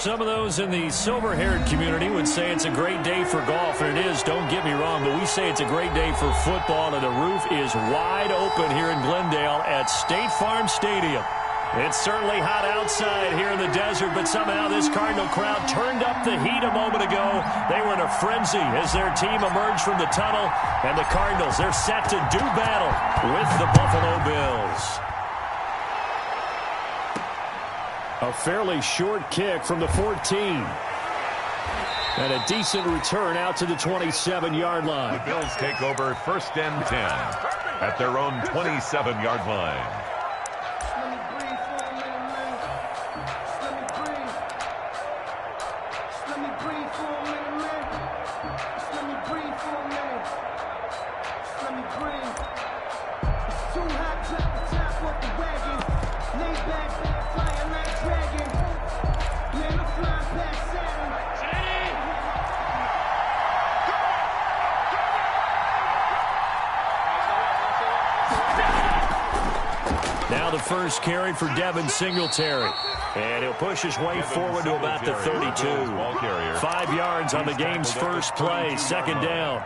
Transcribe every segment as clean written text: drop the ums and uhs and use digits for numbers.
Some of those in the silver-haired community would say it's a great day for golf, and it is, don't get me wrong, but we say it's a great day for football, and the roof is wide open here in Glendale at State Farm Stadium. It's certainly hot outside here in the desert, but somehow this Cardinal crowd turned up the heat a moment ago. They were in a frenzy as their team emerged from the tunnel, and the Cardinals, they're set to do battle with the Buffalo Bills. A fairly short kick from the 14. And a decent return out to the 27-yard line. The Bills take over 1st and 10 at their own 27-yard line. Now the first carry for Devin Singletary. And he'll push his way forward to about the 32. 5 yards on the game's first play. 2nd down.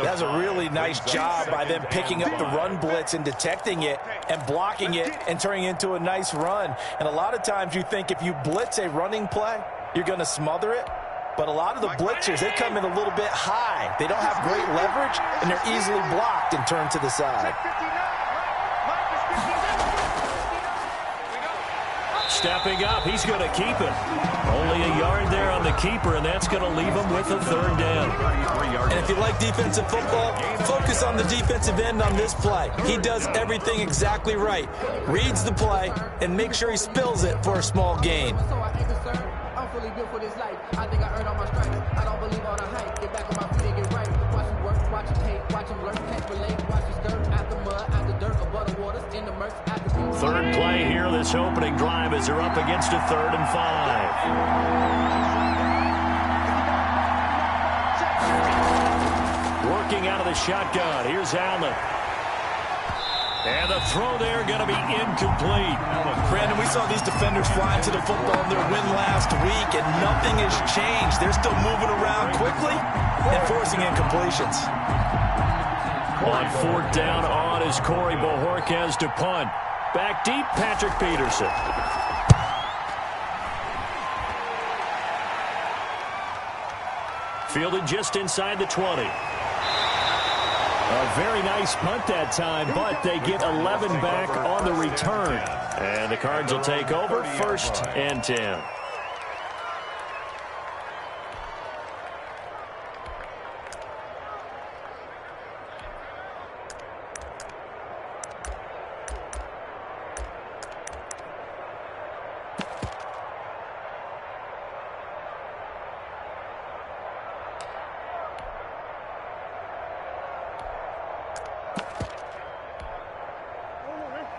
That's a really nice job by them picking up the run blitz and detecting it and blocking it and turning it into a nice run. And a lot of times you think if you blitz a running play, you're going to smother it. But a lot of the blitzers, they come in a little bit high. They don't have great leverage, and they're easily blocked and turned to the side. Stepping up, he's going to keep it. Only a yard there on the keeper, and that's going to leave him with a 3rd down. And if you like defensive football, focus on the defensive end on this play. He does everything exactly right. Reads the play and makes sure he spills it for a small gain. Third play here, this opening drive as they're up against a 3rd and 5. Working out of the shotgun. Here's Allen. And the throw there going to be incomplete. Brandon, we saw these defenders flying to the football in their win last week, and nothing has changed. They're still moving around quickly and forcing incompletions. On 4th down on is Corey Bojorquez to punt. Back deep, Patrick Peterson. Fielded just inside the 20. A very nice punt that time, but they get 11 back on the return. And the Cards will take over 1st and 10.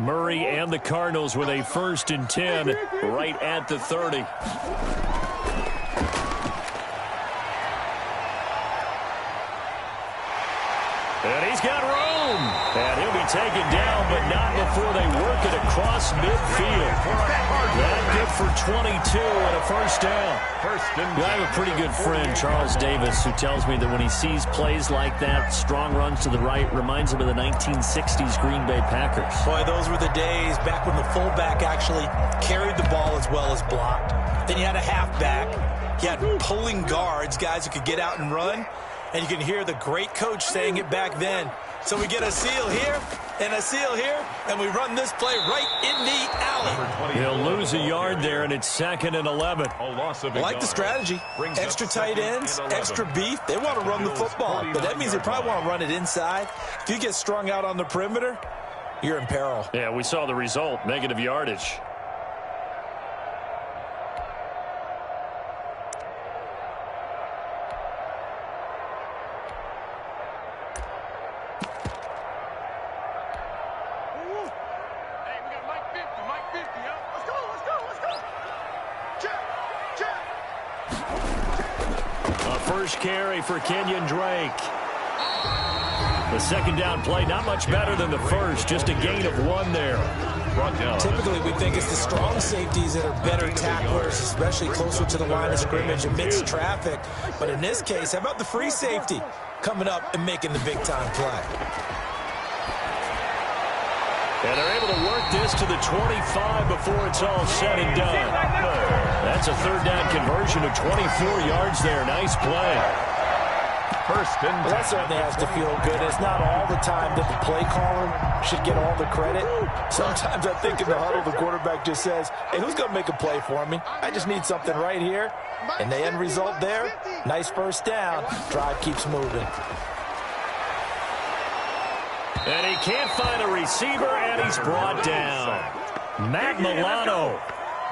Murray and the Cardinals with a 1st and 10 right at the 30. And he's got room. And he'll be taken down, but not before they work it across midfield. That good for 22 and a 1st down. I have a pretty good friend, Charles Davis, who tells me that when he sees plays like that, strong runs to the right, reminds him of the 1960s Green Bay Packers. Boy, those were the days back when the fullback actually carried the ball as well as blocked. Then you had a halfback. You had pulling guards, guys who could get out and run. And you can hear the great coach saying it back then. So we get a seal here and a seal here, and we run this play right in the alley. He'll lose a yard there, and it's 2nd and 11. I like the strategy. Extra tight ends, extra beef. They want to run the football, but that means they probably want to run it inside. If you get strung out on the perimeter, you're in peril. Yeah, we saw the result, negative yardage. First carry for Kenyon Drake. The 2nd down play, not much better than the first, just a gain of 1 there. brought down. Typically, we think it's the strong safeties that are better tacklers, especially closer to the line of scrimmage amidst traffic. But in this case, how about the free safety coming up and making the big-time play? And they're able to work this to the 25 before it's all said and done. That's a third down conversion of 24 yards there. Nice play. First and 10. Well, that certainly has to feel good. It's not all the time that the play caller should get all the credit. Sometimes I think in the huddle, the quarterback just says, hey, who's going to make a play for me? I just need something right here. And the end result there, nice first down. Drive keeps moving. And he can't find a receiver, and he's brought down. Matt Milano.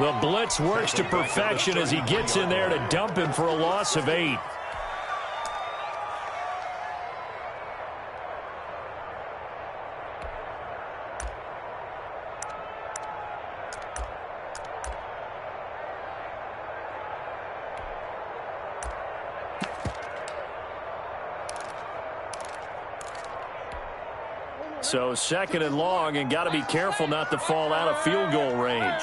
The blitz works to perfection as he gets in there to dump him for a loss of 8. So second and long, and got to be careful not to fall out of field goal range.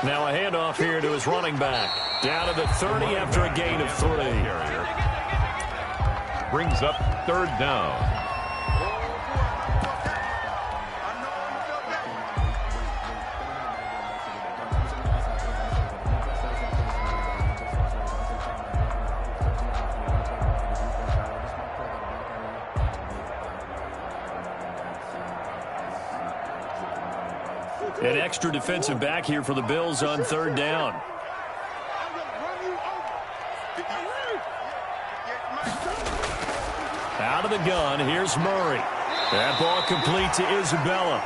Now a handoff here to his running back. Down to the 30 after a gain of 3. Brings up third down. An extra defensive back here for the Bills on third down. Out of the gun, here's Murray. That ball complete to Isabella.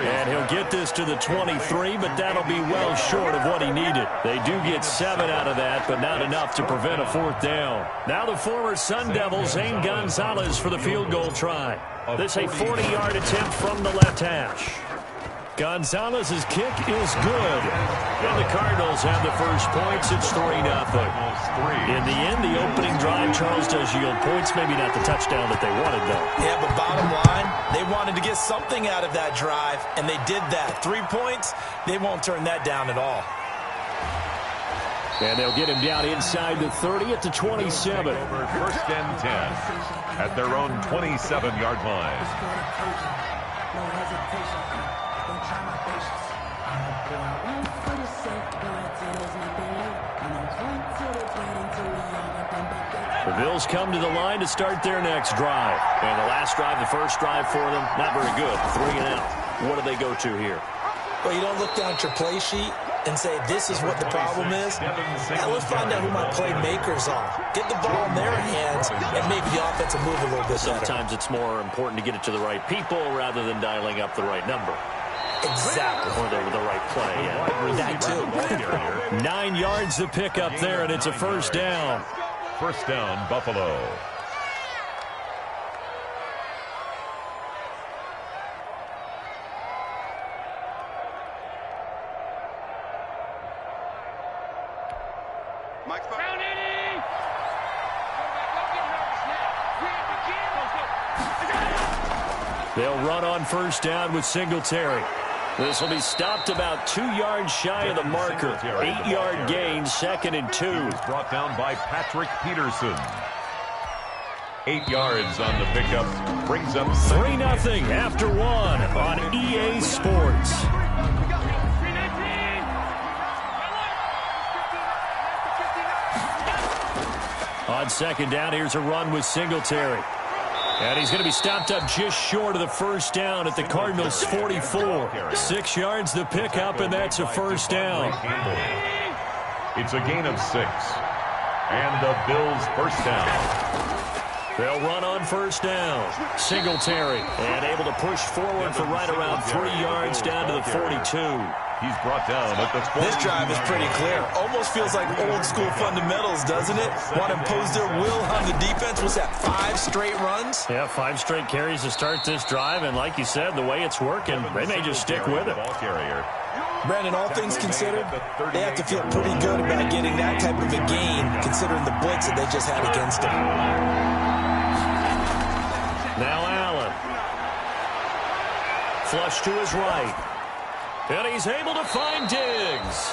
And he'll get this to the 23, but that'll be well short of what he needed. They do get 7 out of that, but not enough to prevent a fourth down. Now the former Sun Devil, Zane Gonzalez, for the field goal try. This a 40-yard attempt from the left hash. Gonzalez's kick is good. And the Cardinals have the first points. It's 3-0. In the end, the opening drive, Charles, does yield points. Maybe not the touchdown that they wanted, though. Yeah, but bottom line, they wanted to get something out of that drive, and they did that. 3 points, they won't turn that down at all. And they'll get him down inside the 30 at the 27. First and 10 at their own 27-yard line. No hesitation. Don't try my patience. One for the sake, going till there's nothing left. And I'm going to the plate until we all got them back. The Bills come to the line to start their next drive. And the last drive, the first drive for them, not very good. 3 and out. What do they go to here? Well, you don't look down at your play sheet and say, this is what the problem is. Now let's find out who my playmakers are. Get the ball in their hands and make the offense move a little bit better. Sometimes it's more important to get it to the right people rather than dialing up the right number. Exactly. Or the right play, yeah. That too. 9 yards to pick up there, and it's a first down. First down, Buffalo. They'll run on first down with Singletary. This will be stopped about 2 yards shy of the marker. 8-yard gain, 2nd and 2. Brought down by Patrick Peterson. 8 yards on the pickup. Brings up 3-0 after 1 on EA Sports. On second down, here's a run with Singletary. And he's going to be stopped up just short of the first down at the Cardinals' 44. 6 yards to pick up, and that's a first down. It's a gain of 6. And the Bills' first down. They'll run on first down. Singletary, and able to push forward for right around 3 yards down to the 42. He's brought down at the 40. This drive is pretty clear. Almost feels like old school fundamentals, doesn't it? Want to impose their will on the defense. Was that 5 straight runs? Yeah, 5 straight carries to start this drive. And like you said, the way it's working, they may just stick with it. Ball carrier. Brandon, all things considered, they have to feel pretty good about getting that type of a gain, considering the blitz that they just had against them. Now Allen. flush to his right. And he's able to find Diggs.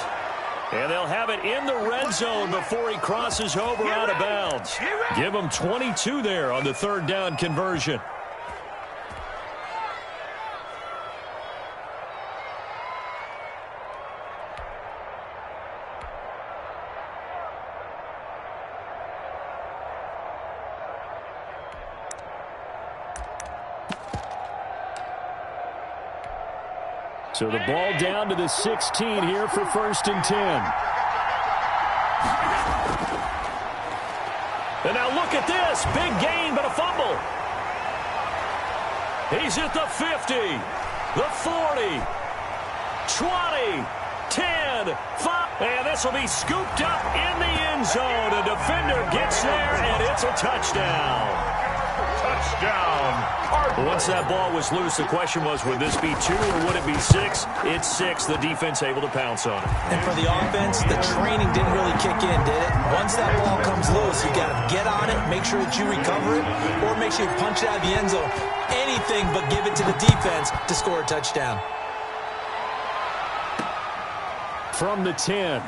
And they'll have it in the red zone before he crosses over out of bounds. Give him 22 there on the third down conversion. So the ball down to the 16 here for 1st and 10. And now look at this. Big gain, but a fumble. He's at the 50, the 40, 20, 10, 5. And this will be scooped up in the end zone. A defender gets there, and it's a touchdown. Touchdown. Once that ball was loose, the question was, would this be 2 or would it be 6? It's 6. The defense able to pounce on it. And for the offense, the training didn't really kick in, did it? Once that ball comes loose, you got to get on it, make sure that you recover it, or make sure you punch it out of the end zone. Anything but give it to the defense to score a touchdown. From the 10.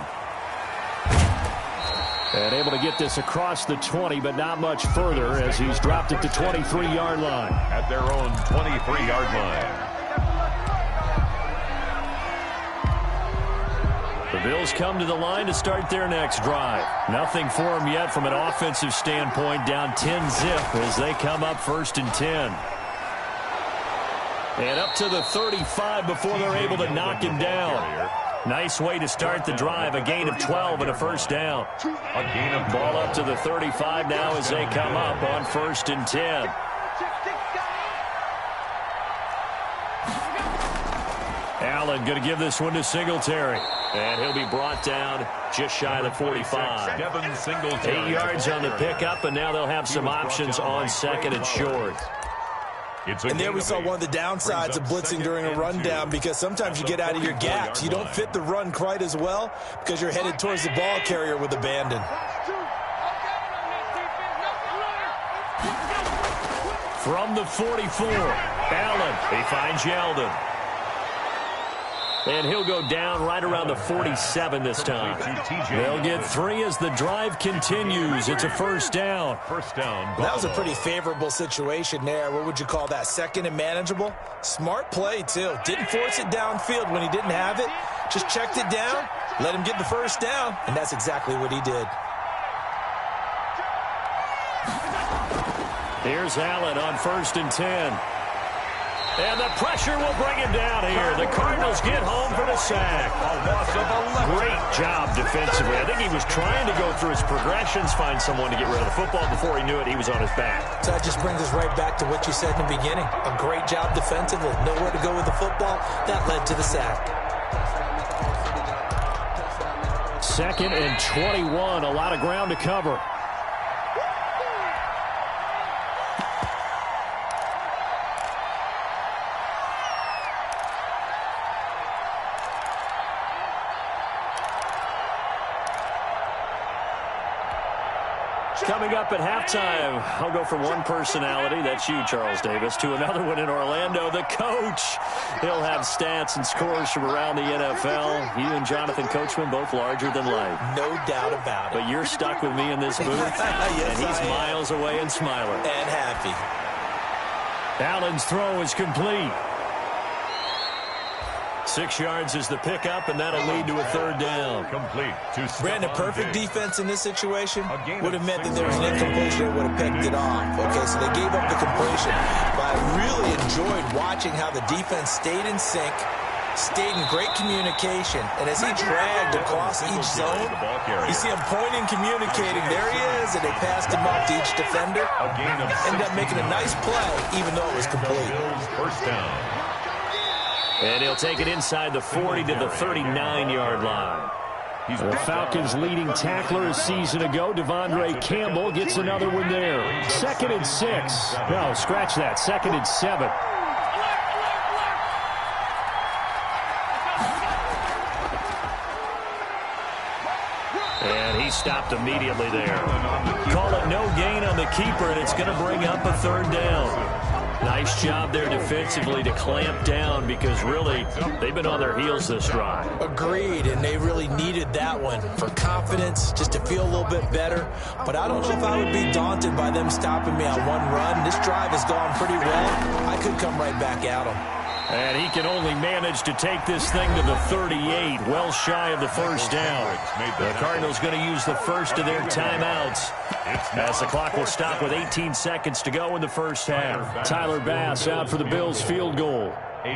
And able to get this across the 20, but not much further as he's dropped it to 23-yard line. At their own 23-yard line. The Bills come to the line to start their next drive. Nothing for them yet from an offensive standpoint, down 10-zip as they come up 1st and 10. And up to the 35 before they're able to knock him down. Nice way to start the drive. A gain of 12 and a first down. A gain of ball up to the 35 now as they come up on 1st and 10. Allen going to give this one to Singletary. And he'll be brought down just shy of the 45. 8 yards on the pickup, and now they'll have some options on 2nd and short. And there we saw one of the downsides of blitzing during a rundown, because sometimes you get out of your gaps. You don't fit the run quite as well because you're headed towards the ball carrier with abandon. From the 44, Allen, he finds Yeldon. And he'll go down right around the 47 this time. They'll get 3 as the drive continues. It's a first down. That was a pretty favorable situation there. What would you call that? 2nd and manageable? Smart play, too. Didn't force it downfield when he didn't have it. Just checked it down, let him get the first down, and that's exactly what he did. Here's Allen on 1st and 10. And the pressure will bring him down here. The Cardinals get home for the sack. Great job defensively. I think he was trying to go through his progressions, find someone to get rid of the football. Before he knew it, he was on his back. So that just brings us right back to what you said in the beginning. A great job defensively. Nowhere to go with the football. That led to the sack. 2nd and 21. A lot of ground to cover. Coming up at halftime, I'll go from one personality, that's you, Charles Davis, to another one in Orlando, the coach. He'll have stats and scores from around the NFL. You and Jonathan Coachman, both larger than life. No doubt about it. But you're stuck with me in this booth, yes, and he's miles away and smiling. And happy. Allen's throw is complete. 6 yards is the pickup, and that'll lead to a third down. Complete. Brandon, perfect defense in this situation would have meant that there was an incompletion that would have picked it off. Okay, so they gave up the completion. But I really enjoyed watching how the defense stayed in sync, stayed in great communication, and as he dragged across each zone, you see him pointing, communicating. There he is, and they passed him up to each defender. Ended up making a nice play, even though it was complete. First down. And he'll take it inside the 40 to the 39-yard line. The Falcons' leading tackler a season ago, Devondre Campbell, gets another one there. 2nd and 6. No, scratch that. 2nd and 7. And he stopped immediately there. Call it no gain on the keeper, and it's going to bring up a third down. Nice job there defensively to clamp down because really they've been on their heels this drive. Agreed, and they really needed that one for confidence, just to feel a little bit better. But I don't know if I would be daunted by them stopping me on one run. This drive has gone pretty well. I could come right back at them. And he can only manage to take this thing to the 38, well shy of the first down. The Cardinals going to use the first of their timeouts as the clock will stop with 18 seconds to go in the first half. Tyler Bass out for the Bills field goal.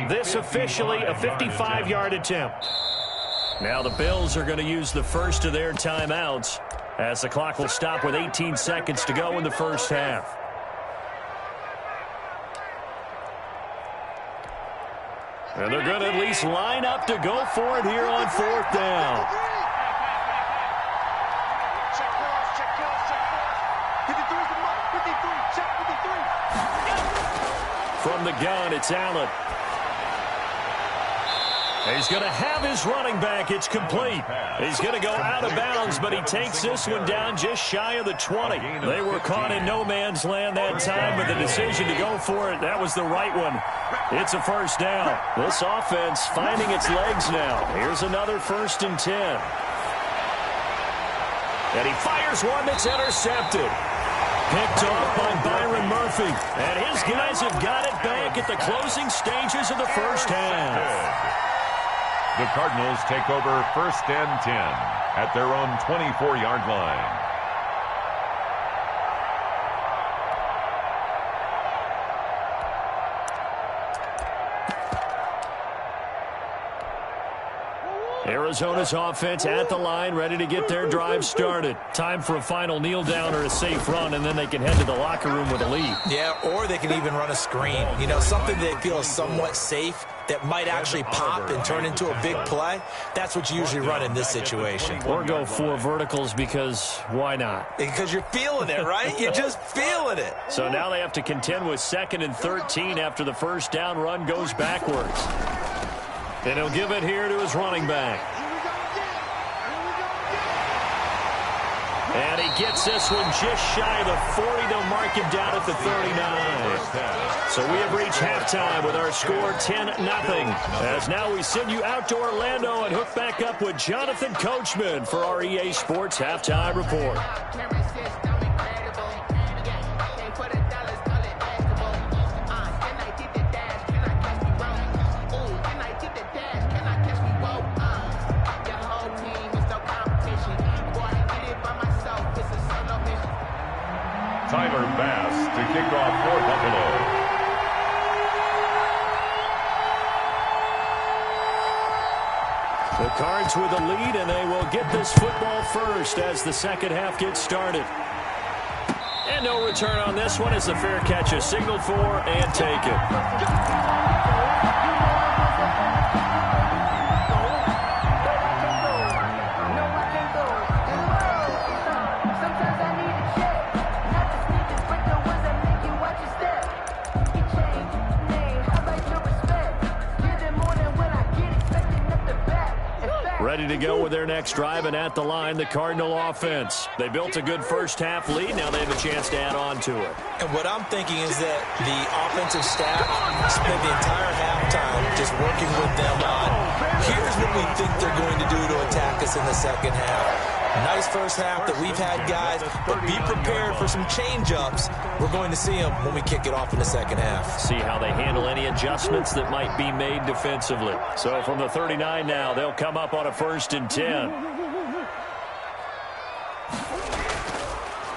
This officially a 55-yard attempt. Now the Bills are going to use the first of their timeouts as the clock will stop with 18 seconds to go in the first half. And they're going to at least line up to go for it here on fourth down. From the gun, it's Allen. He's going to have his running back. It's complete. He's going to go out of bounds, but he takes this one down just shy of the 20. They were caught in no man's land that time, but the decision to go for it, that was the right one. It's a first down. This offense finding its legs now. Here's another 1st and 10. And he fires one that's intercepted. Picked off by Byron Murphy. And his guys have got it back at the closing stages of the first half. The Cardinals take over 1st and 10 at their own 24-yard line. Arizona's offense at the line, ready to get their drive started. Time for a final kneel down or a safe run, and then they can head to the locker room with a lead. Yeah, or they can even run a screen. You know, something they feel is somewhat safe that might actually pop and turn into a big play. That's what you usually run in this situation. Or go 4 verticals because why not? Because you're feeling it, right? You're just feeling it. So now they have to contend with 2nd and 13 after the first down run goes backwards. And he'll give it here to his running back. And he gets this one just shy of the 40. They'll mark him down at the 39. So we have reached halftime with our score 10-0. As now we send you out to Orlando and hook back up with Jonathan Coachman for our EA Sports Halftime Report. Tyler Bass to kick off for Buffalo. The Cards with the lead, and they will get this football first as the second half gets started. And no return on this one as the fair catch is signaled for and taken. Ready to go with their next drive, and at the line, the Cardinal offense. They built a good first half lead. Now they have a chance to add on to it. And what I'm thinking is that the offensive staff spent the entire halftime just working with them on, here's what we think they're going to do to attack us in the second half. Nice first half that we've had, guys, but be prepared for some change-ups. We're going to see them when we kick it off in the second half. See how they handle any adjustments that might be made defensively. So from the 39 now, they'll come up on a 1st and 10.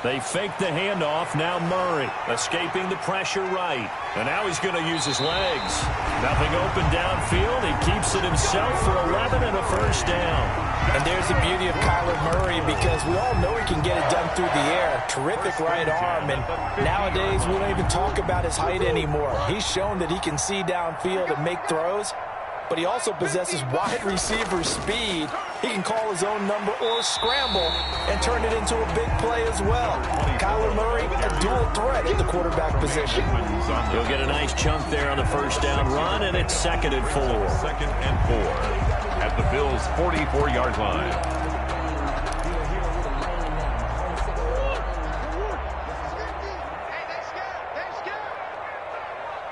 They fake the handoff. Now Murray escaping the pressure right. And now he's going to use his legs. Nothing open downfield. He keeps it himself for 11 and a first down. And there's the beauty of Kyler Murray because we all know he can get it done through the air. Terrific right arm. And nowadays we don't even talk about his height anymore. He's shown that he can see downfield and make throws. But he also possesses wide receiver speed. He can call his own number or scramble and turn it into a big play as well. Kyler Murray, a dual threat in the quarterback position. He'll get a nice chunk there on the first down run, and it's 2nd and 4. 2nd and 4 at the Bills' 44-yard line.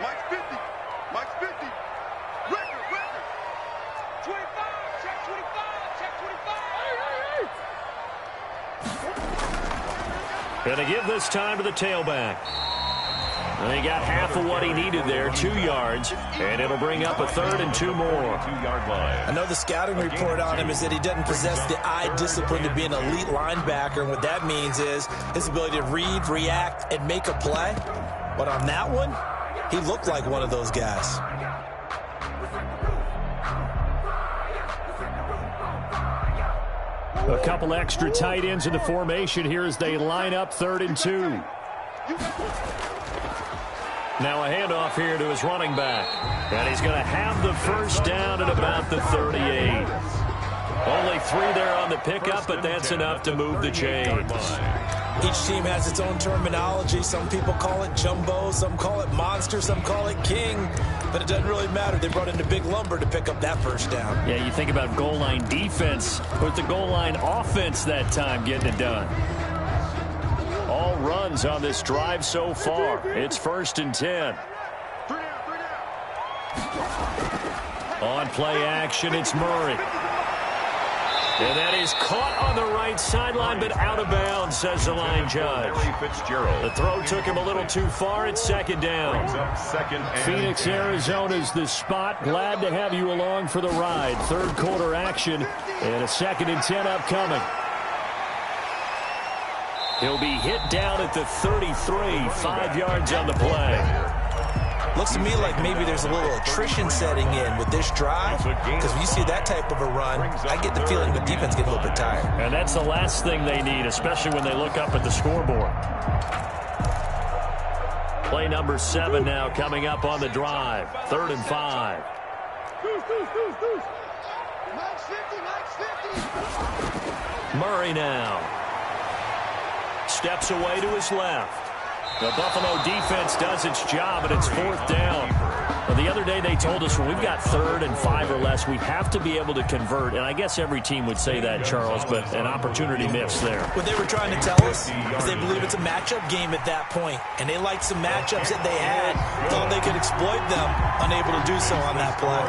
Mike's 50. Mike's 50. Record. 25. Check 25. Check 25. Gonna give this time to the tailback. And he got half of what he needed there, 2 yards, and it'll bring up a 3rd and 2 more. 2-yard line. I know the scouting report on him is that he doesn't possess the eye discipline to be an elite linebacker, and what that means is his ability to read, react, and make a play. But on that one, he looked like one of those guys. A couple extra tight ends in the formation here as they line up 3rd and 2. Now a handoff here to his running back. And he's going to have the first down at about the 38. Only 3 there on the pickup, but that's enough to move the chains. Each team has its own terminology. Some people call it jumbo, some call it monster, some call it king. But it doesn't really matter. They brought in the big lumber to pick up that first down. Yeah, you think about goal line defense. With the goal line offense that time getting it done. All runs on this drive so far. It's 1st and 10. On play action, it's Murray. And that is caught on the right sideline, but out of bounds, says the line judge. The throw took him a little too far. It's 2nd down. Phoenix, Arizona's the spot. Glad to have you along for the ride. 3rd quarter action and a 2nd and 10 upcoming. He'll be hit down at the 33, 5 yards on the play. Looks to me like maybe there's a little attrition setting in with this drive, because when you see that type of a run, I get the feeling the defense gets a little bit tired. And that's the last thing they need, especially when they look up at the scoreboard. Play number 7 now coming up on the drive. 3rd and 5. Murray now. Steps away to his left. The Buffalo defense does its job, and it's 4th down. Well, the other day they told us when we've got 3rd and 5 or less, we have to be able to convert. And I guess every team would say that, Charles, but an opportunity missed there. What they were trying to tell us is they believe it's a matchup game at that point, and they liked some matchups that they had, thought they could exploit them, unable to do so on that play.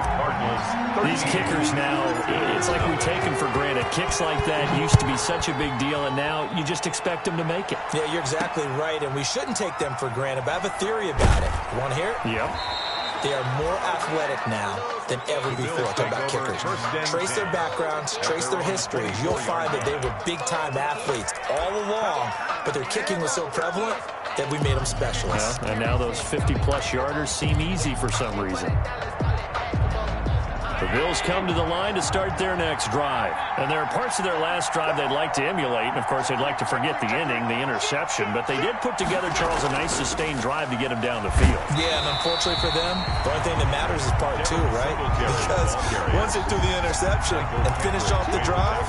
These kickers now, it's like we take them for granted. Kicks like that used to be such a big deal, and now you just expect them to make it. Yeah, you're exactly right, and we shouldn't take them for granted, but I have a theory about it. You want to hear it? Yep. They are more athletic now than ever before. Talk about kickers. Trace their backgrounds, trace their histories. You'll find that they were big-time athletes all along, but their kicking was so prevalent that we made them specialists. Yeah, and now those 50-plus yarders seem easy for some reason. The Bills come to the line to start their next drive. And there are parts of their last drive they'd like to emulate. And, of course, they'd like to forget the ending, the interception. But they did put together, Charles, a nice sustained drive to get him down the field. Yeah, and unfortunately for them, the only thing that matters is part 2, right? Because once they threw the interception and finished off the drive,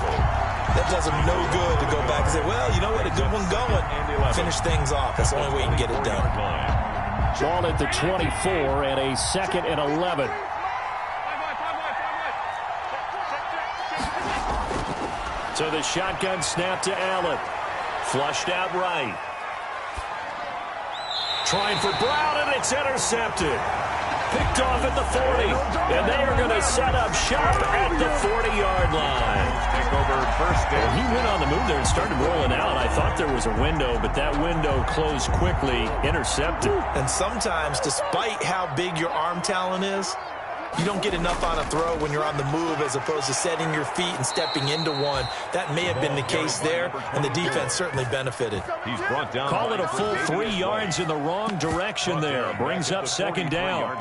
that does them no good to go back and say, well, you know what, a good one going. Finish things off. That's the only way you can get it done. Ball at the 24 and a 2nd and 11. So the shotgun snap to Allen. Flushed out right. Trying for Brown, and it's intercepted. Picked off at the 40. And they are going to set up shop at the 40-yard line. Take over 1st down. He went on the move there and started rolling out. I thought there was a window, but that window closed quickly. Intercepted. And sometimes, despite how big your arm talent is, you don't get enough on a throw when you're on the move as opposed to setting your feet and stepping into one. That may have been the case there, and the defense certainly benefited. He's brought down. Call it a full 3 yards in the wrong direction there. Brings up 2nd down.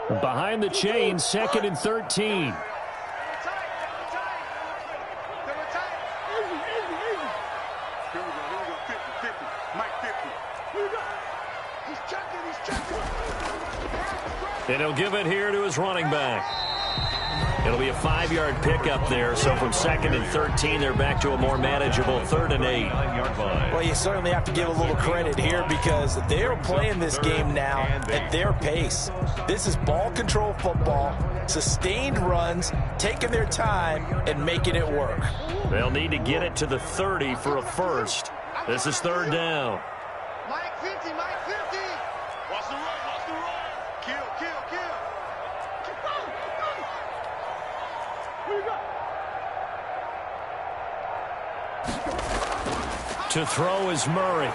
Behind the chain, 2nd and 13. And he'll give it here to his running back. It'll be a 5-yard pickup there, so from 2nd and 13, they're back to a more manageable 3rd and 8. Well, you certainly have to give a little credit here because they're playing this game now at their pace. This is ball control football, sustained runs, taking their time, and making it work. They'll need to get it to the 30 for a first. This is 3rd down. Mike 50, Mike 50. Watch the run, watch the run. Kill, kill, kill. Keep going, keep going. Where you go? To throw is Murray.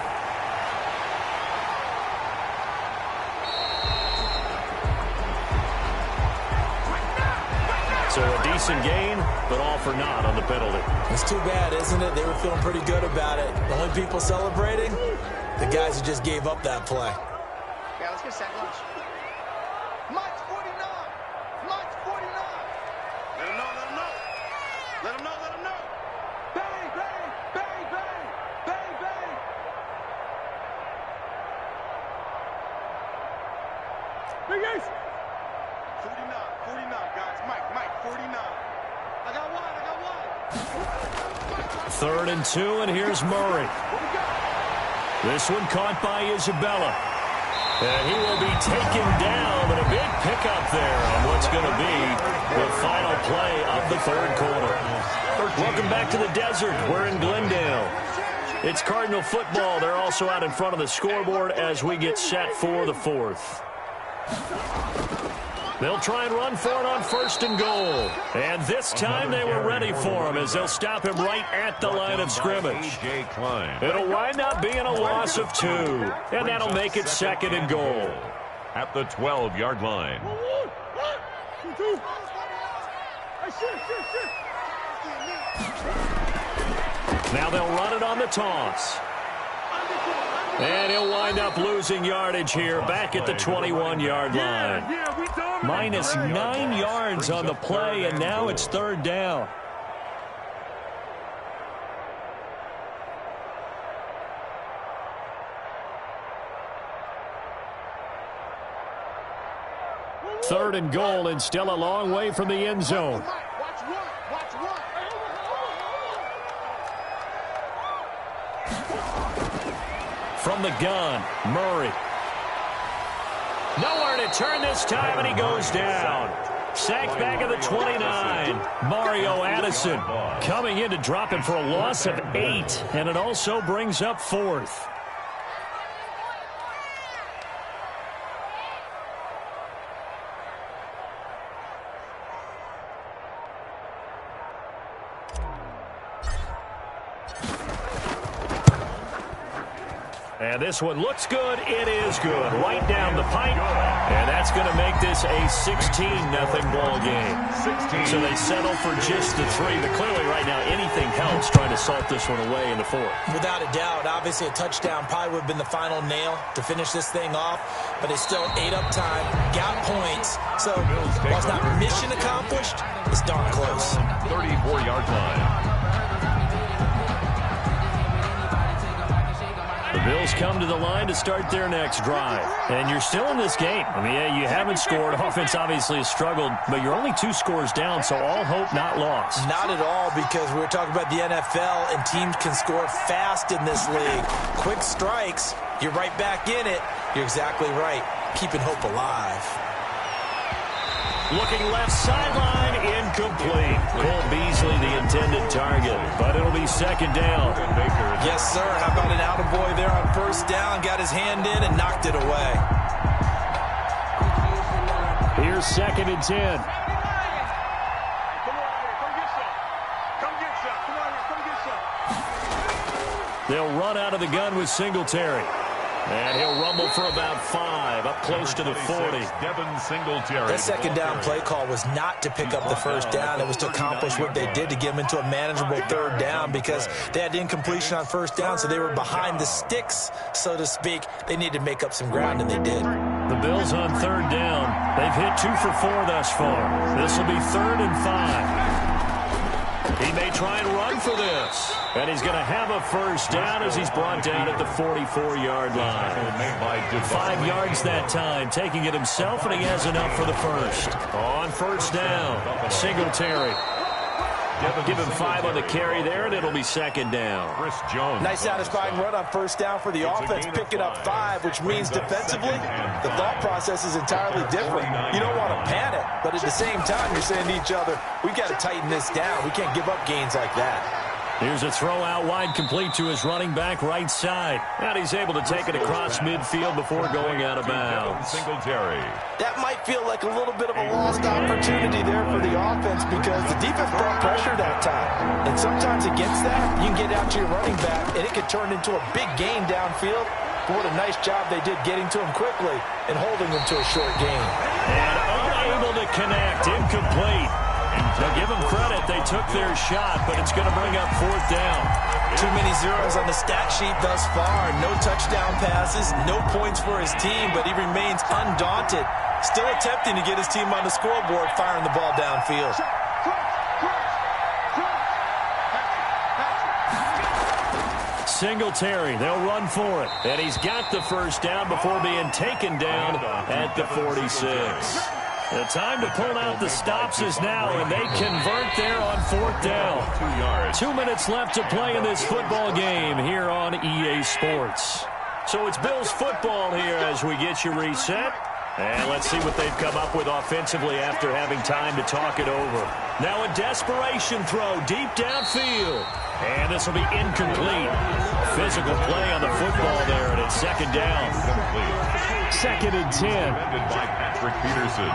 So a decent gain, but all for naught on the penalty. It's too bad, isn't it? They were feeling pretty good about it. The only people celebrating, the guys who just gave up that play. Yeah, let's get a sack lunch. Mike's 49. Mike's 49. Let him know, let him know. Let him know, let him know. Bang, bang, bang, bang, bang, bang. Big Ace. 49, 49, guys. Mike, 49. I got one, I got one. 3rd and 2, and here's Murray. This one caught by Isabella. And he will be taken down, but a big pickup there on what's going to be the final play of the 3rd quarter. Welcome back to the desert. We're in Glendale. It's Cardinal football. They're also out in front of the scoreboard as we get set for the 4th. They'll try and run for it on 1st and goal. And this time they were ready for him as they'll stop him right at the line of scrimmage. It'll wind up being a loss of 2. And that'll make it 2nd and goal. At the 12-yard line. Now they'll run it on the toss. And he'll wind up losing yardage here back at the 21-yard line. Minus 9 yards on the play, and now it's 3rd down. Third and goal, and still a long way from the end zone. From the gun, Murray. Nowhere to turn this time, and he goes down. Sacked back at the 29. Mario Addison coming in to drop him for a loss of 8, and it also brings up 4th. And this one looks good. It is good. Right down the pipe. And that's going to make this a 16-0 ball game. So they settle for just the 3. But clearly right now anything helps trying to salt this one away in the 4th. Without a doubt. Obviously a touchdown probably would have been the final nail to finish this thing off. But it's still ate up time. Got points. So while it's not mission accomplished, it's darn close. 34-yard line. The Bills come to the line to start their next drive. And you're still in this game. I mean, yeah, you haven't scored. Offense obviously has struggled, but you're only 2 scores down, so all hope not lost. Not at all, because we were talking about the NFL, and teams can score fast in this league. Quick strikes, you're right back in it. You're exactly right. Keeping hope alive. Looking left sideline, incomplete. Cole Beasley, the intended target, but it'll be 2nd down. Yes, sir. How about an attaboy there on 1st down? Got his hand in and knocked it away. Here's 2nd and 10. They'll run out of the gun with Singletary. And he'll rumble for about 5, up close to the 40. Singletary. That 2nd down play call was not to pick up the 1st down. It was to accomplish what they did to get them into a manageable 3rd down because they had incompletion on 1st down, so they were behind the sticks, so to speak. They needed to make up some ground, and they did. The Bills on 3rd down. They've hit 2 for 4 thus far. This will be 3rd and 5. He may try and run for this. And he's going to have a first down as he's brought down at the 44-yard line. 5 yards that time, taking it himself, and he has enough for the first. On first down, Singletary. Give him 5 on the carry there, and it'll be second down. Chris Jones. Nice satisfying run on first down for the offense, picking up 5, which means defensively, the thought process is entirely different. You don't want to panic, but at the same time, you're saying to each other, we've got to tighten this down. We can't give up gains like that. Here's a throw out wide, complete to his running back right side. And he's able to take it across midfield before going out of bounds. Singletary. That might feel like a little bit of a lost opportunity there for the offense because the defense brought pressure that time. And sometimes against that, you can get out to your running back, and it could turn into a big gain downfield. But what a nice job they did getting to him quickly and holding him to a short gain. And unable to connect, incomplete. Now give them credit, they took their shot, but it's going to bring up fourth down. Too many zeros on the stat sheet thus far. No touchdown passes, no points for his team, but he remains undaunted. Still attempting to get his team on the scoreboard, firing the ball downfield. Singletary, they'll run for it. And he's got the first down before being taken down at the 46. The time to pull out the stops is now, and they convert there on fourth down. 2 minutes left to play in this football game here on EA Sports. So it's Bills football here as we get you reset. And let's see what they've come up with offensively after having time to talk it over. Now a desperation throw deep downfield. And this will be incomplete. Physical play on the football there, and it's second down. Second and 10. Defended by Patrick Peterson.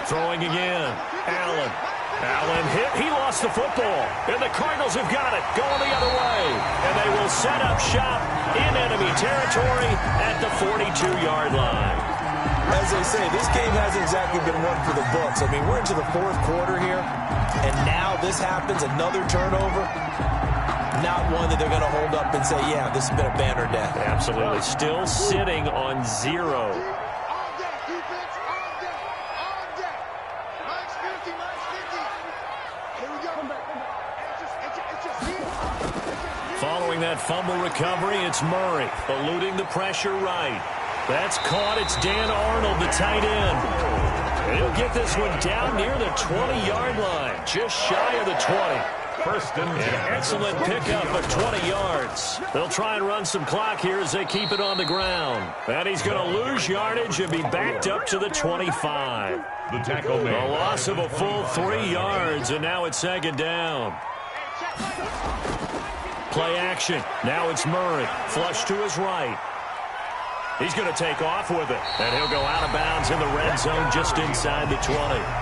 Throwing again. Allen hit. He lost the football. And the Cardinals have got it. Going the other way. And they will set up shop in enemy territory at the 42-yard line. As they say, this game hasn't exactly been one for the books. I mean, we're into the fourth quarter here, and now this happens, another turnover. Not one that they're going to hold up and say, yeah, this has been a banner day. Absolutely. Still sitting on 0. Following that fumble recovery, it's Murray, eluding the pressure right. That's caught. It's Dan Arnold, the tight end. He'll get this one down near the 20-yard line, just shy of the 20. First and 10. Excellent pickup of 20 yards. They'll try and run some clock here as they keep it on the ground. And he's going to lose yardage and be backed up to the 25. The tackle made. A loss of a full 3 yards, and now it's second down. Play action. Now it's Murray. Flush to his right. He's going to take off with it. And he'll go out of bounds in the red zone just inside the 20.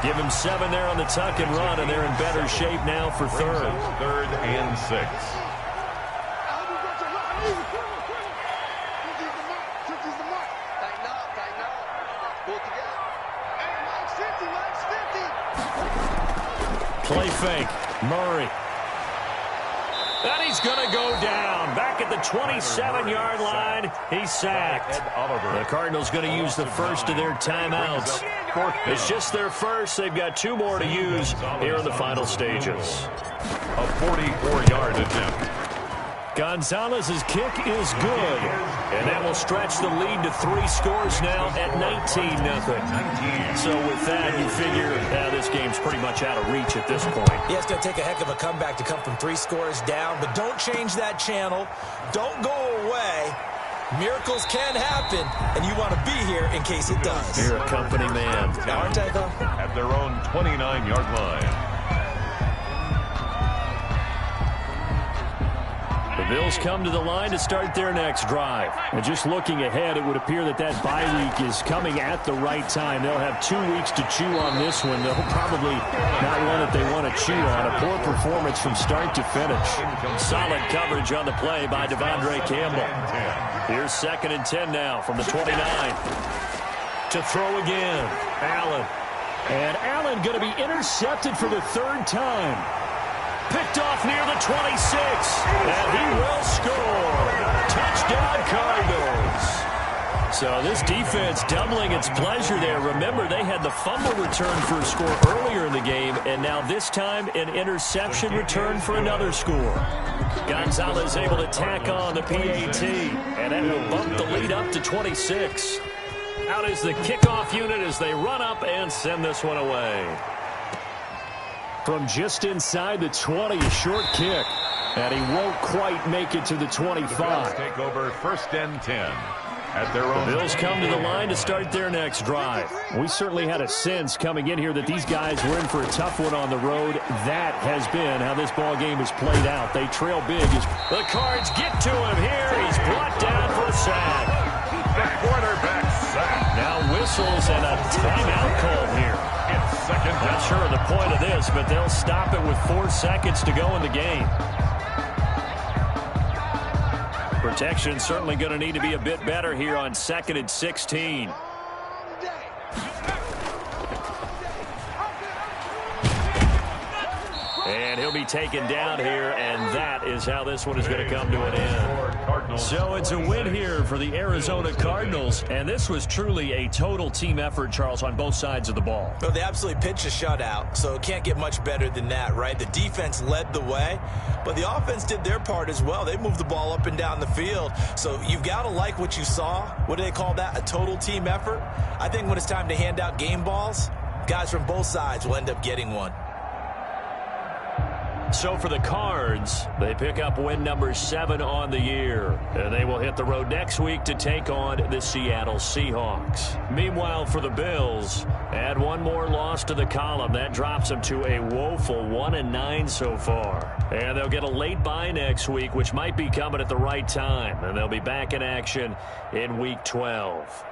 Give him 7 there on the tuck and run, and they're in better shape now for third. Third and 6. Play fake. Murray. And he's going to go down. Back at the 27-yard line. He's sacked. The Cardinals going to use the first of their timeouts. It's just their first. They've got 2 more to use here in the final stages. A 44-yard attempt. Gonzalez's kick is good. And that will stretch the lead to 3 scores now at 19-0. So with that, you figure this game's pretty much out of reach at this point. Yeah, it's going to take a heck of a comeback to come from 3 scores down, but don't change that channel. Don't go away. Miracles can happen, and you want to be here in case it does. You're a company man. Aren't I, though? At their own 29-yard line. The Bills come to the line to start their next drive. And just looking ahead, it would appear that bye week is coming at the right time. They'll have 2 weeks to chew on this one. They'll probably not one that they want to chew on. A poor performance from start to finish. Solid coverage on the play by Devondre Campbell. Here's second and 10 now from the 29. To throw again. Allen. And Allen going to be intercepted for the 3rd time. Picked off near the 26, and he will score. Touchdown, Cardinals. So this defense doubling its pleasure there. Remember, they had the fumble return for a score earlier in the game, and now this time an interception return for another score. Gonzalez able to tack on the PAT, and that will bump the lead up to 26. Out is the kickoff unit as they run up and send this one away. From just inside the 20, a short kick, and he won't quite make it to the 25. Take over 1st and 10. At their own. The Bills come to the line to start their next drive. We certainly had a sense coming in here that these guys were in for a tough one on the road. That has been how this ball game has played out. They trail big as the Cards get to him here. He's brought down for a sack. The quarterback sack. Now whistles and a timeout called here. It's second down. Not sure of the point of this, but they'll stop it with 4 seconds to go in the game. Protection certainly going to need to be a bit better here on 2nd and 16. And he'll be taken down here, and that is how this one is going to come to an end. So it's a win here for the Arizona Cardinals, and this was truly a total team effort, Charles, on both sides of the ball. Well, they absolutely pitched a shutout, so it can't get much better than that, right? The defense led the way, but the offense did their part as well. They moved the ball up and down the field, so you've got to like what you saw. What do they call that? A total team effort? I think when it's time to hand out game balls, guys from both sides will end up getting one. So for the Cards, they pick up win number 7 on the year. And they will hit the road next week to take on the Seattle Seahawks. Meanwhile, for the Bills, add one more loss to the column. That drops them to a woeful 1-9 so far. And they'll get a late bye next week, which might be coming at the right time. And they'll be back in action in Week 12.